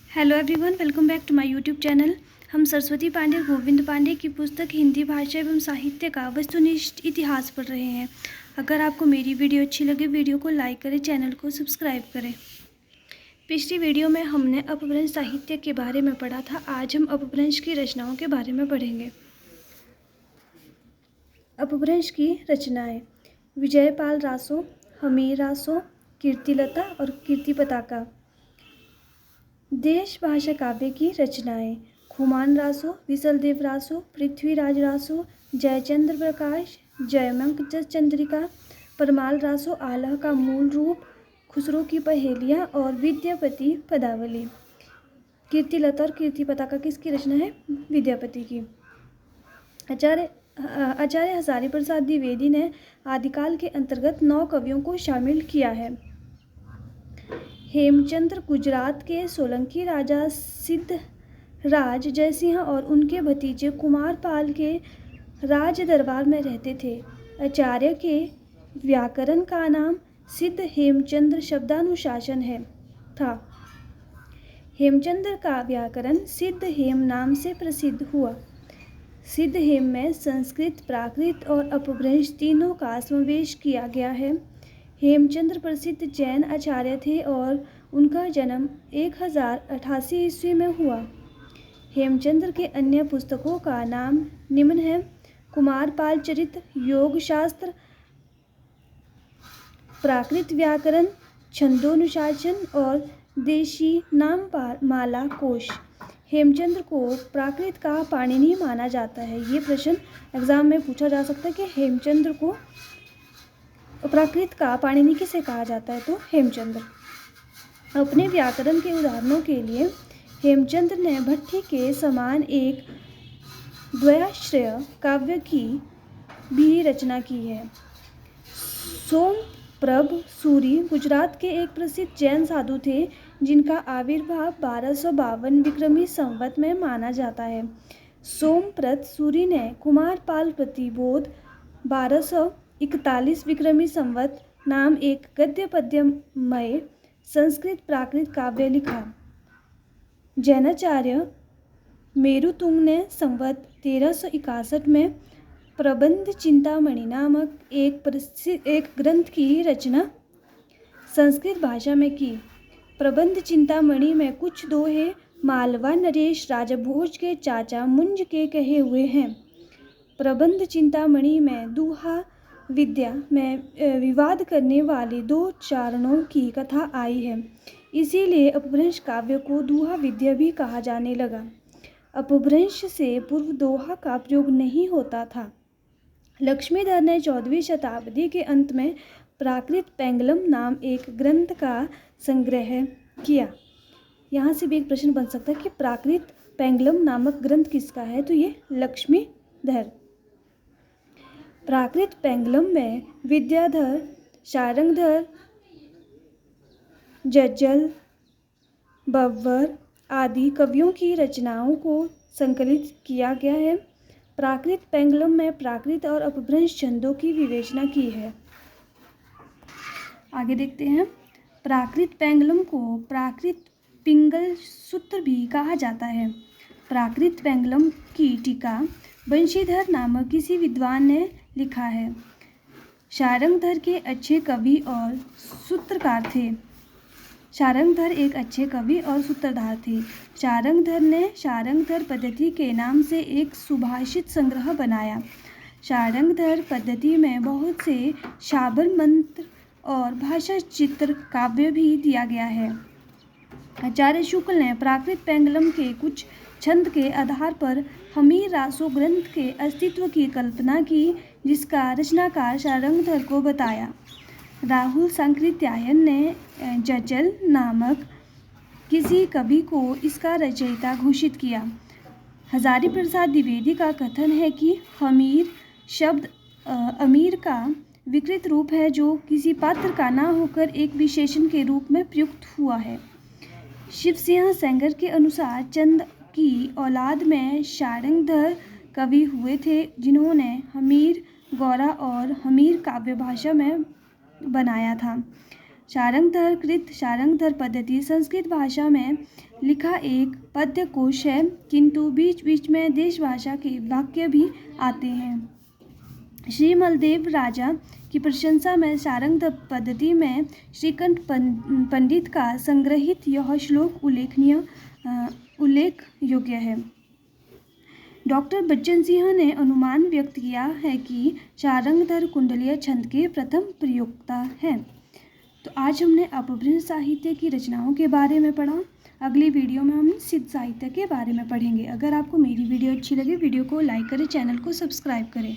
Hello everyone, welcome back to my YouTube channel. हम सरस्वती पांडे गोविंद पांडे की पुस्तक हिंदी भाषा एवं साहित्य का वस्तुनिष्ठ इतिहास पढ़ रहे हैं। अगर आपको मेरी वीडियो अच्छी लगे, वीडियो को लाइक करें, चैनल को सब्सक्राइब करें। पिछली वीडियो में हमने अपभ्रंश साहित्य के बारे में पढ़ा था। आज हम अपभ्रंश की रचनाओं के बारे में पढ़ेंगे। अपभ्रंश की रचनाएं: विजयपाल रासो, हमीर रासो, कीर्तिलता और कीर्ति पताका। देश भाषा काव्य की रचनाएं: खुमान रासो, विसलदेव रासो, पृथ्वीराज रासो, जयचंद्र प्रकाश, जयमंक चंद्रिका, परमाल रासो, आलह का मूल रूप, खुसरो की पहेलियाँ और विद्यापति पदावली। कीर्तिलता और कीर्ति पताका किसकी रचना है? विद्यापति की। आचार्य हजारी प्रसाद द्विवेदी ने आदिकाल के अंतर्गत 9 कवियों को शामिल किया है। हेमचंद्र गुजरात के सोलंकी राजा सिद्धराज जयसिंह और उनके भतीजे कुमारपाल के राज दरबार में रहते थे। आचार्य के व्याकरण का नाम सिद्ध हेमचंद्र शब्दानुशासन था। हेमचंद्र का व्याकरण सिद्ध हेम नाम से प्रसिद्ध हुआ। सिद्ध हेम में संस्कृत, प्राकृत और अपभ्रंश तीनों का समावेश किया गया है। हेमचंद्र प्रसिद्ध जैन आचार्य थे और उनका जन्म 1088 ईस्वी में हुआ। हेमचंद्र के अन्य पुस्तकों का नाम निम्न है: कुमारपाल चरित, योग शास्त्र, प्राकृत व्याकरण, छंदोनुशासन और देशी नाममाला कोश। हेमचंद्र को प्राकृत का पाणिनि माना जाता है। ये प्रश्न एग्जाम में पूछा जा सकता है कि हेमचंद्र को प्राकृत का पाणिनि किसे कहा जाता है? तो हेमचंद्र। अपने व्याकरण के उदाहरणों के लिए हेमचंद्र ने भट्टी के समान एक द्वयाश्रय काव्य की भी रचना की है। सोमप्रभ सूरी गुजरात के एक प्रसिद्ध जैन साधु थे, जिनका आविर्भाव 1252 विक्रमी संवत में माना जाता है। सोमप्रभ सूरी ने कुमारपाल प्रतिबोध 1241 विक्रमी संवत नाम एक गद्य पद्यमय संस्कृत प्राकृत काव्य लिखा। जैनाचार्य मेरुतुंग ने संवत 1361 में प्रबंध चिंतामणि नामक एक ग्रंथ की रचना संस्कृत भाषा में की। प्रबंध चिंतामणि में कुछ दोहे मालवा नरेश राजभोज के चाचा मुंज के कहे हुए हैं। प्रबंध चिंतामणि में दूहा विद्या में विवाद करने वाले 2 चारणों की कथा आई है, इसीलिए अपभ्रंश काव्य को दूहा विद्या भी कहा जाने लगा। अपभ्रंश से पूर्व दोहा का प्रयोग नहीं होता था। लक्ष्मीधर ने 14वीं शताब्दी के अंत में प्राकृत पेंगलम नाम एक ग्रंथ का संग्रह किया। यहाँ से भी एक प्रश्न बन सकता है कि प्राकृत पेंगलम नामक ग्रंथ किसका है? तो ये लक्ष्मीधर। प्राकृत पेंगलम में विद्याधर, शारंगधर, जज्जल, बब्बर आदि कवियों की रचनाओं को संकलित किया गया है। प्राकृत पेंगलम में प्राकृत और अपभ्रंश छंदों की विवेचना की है। आगे देखते हैं। प्राकृत पेंगलम को प्राकृत पिंगल सूत्र भी कहा जाता है। प्राकृत पेंगलम की टीका बंशीधर नामक किसी विद्वान ने लिखा है। शारंगधर के अच्छे कवि और सूत्रकार थे। शारंगधर एक अच्छे कवि और सूत्रधार थे। शारंगधर ने शारंगधर पद्धति के नाम से एक सुभाषित संग्रह बनाया। शारंगधर पद्धति में बहुत से शाबर मंत्र और भाषा चित्र काव्य भी दिया गया है। आचार्य शुक्ल ने प्राकृत पेंगलम के कुछ छंद के आधार पर हमीर रासो ग्रंथ के अस्तित्व की कल्पना की, जिसका रचनाकार शारंगधर को बताया। राहुल सांकृत्यायन ने जज्जल नामक किसी कवि को इसका रचयिता घोषित किया। हजारी प्रसाद द्विवेदी का कथन है कि हमीर शब्द अमीर का विकृत रूप है, जो किसी पात्र का ना होकर एक विशेषण के रूप में प्रयुक्त हुआ है। शिवसिंह सेंगर के अनुसार चंद की औलाद में शारंगधर कवि हुए थे, जिन्होंने हमीर गौरा और हमीर काव्य भाषा में बनाया था। शारंगधर कृत शारंगधर पद्धति संस्कृत भाषा में लिखा एक पद्य कोश है, किंतु बीच बीच में देश भाषा के वाक्य भी आते हैं। श्री मलदेव राजा की प्रशंसा में शारंगधर पद्धति में श्रीकंठ पंडित का संग्रहित यह श्लोक उल्लेख योग्य है। डॉक्टर बच्चन सिंह ने अनुमान व्यक्त किया है कि शारंगधर कुंडलीय छंद के प्रथम प्रयोक्ता हैं। तो आज हमने अपभ्रंश साहित्य की रचनाओं के बारे में पढ़ा। अगली वीडियो में हम सिद्ध साहित्य के बारे में पढ़ेंगे। अगर आपको मेरी वीडियो अच्छी लगे, वीडियो को लाइक करें, चैनल को सब्सक्राइब करें।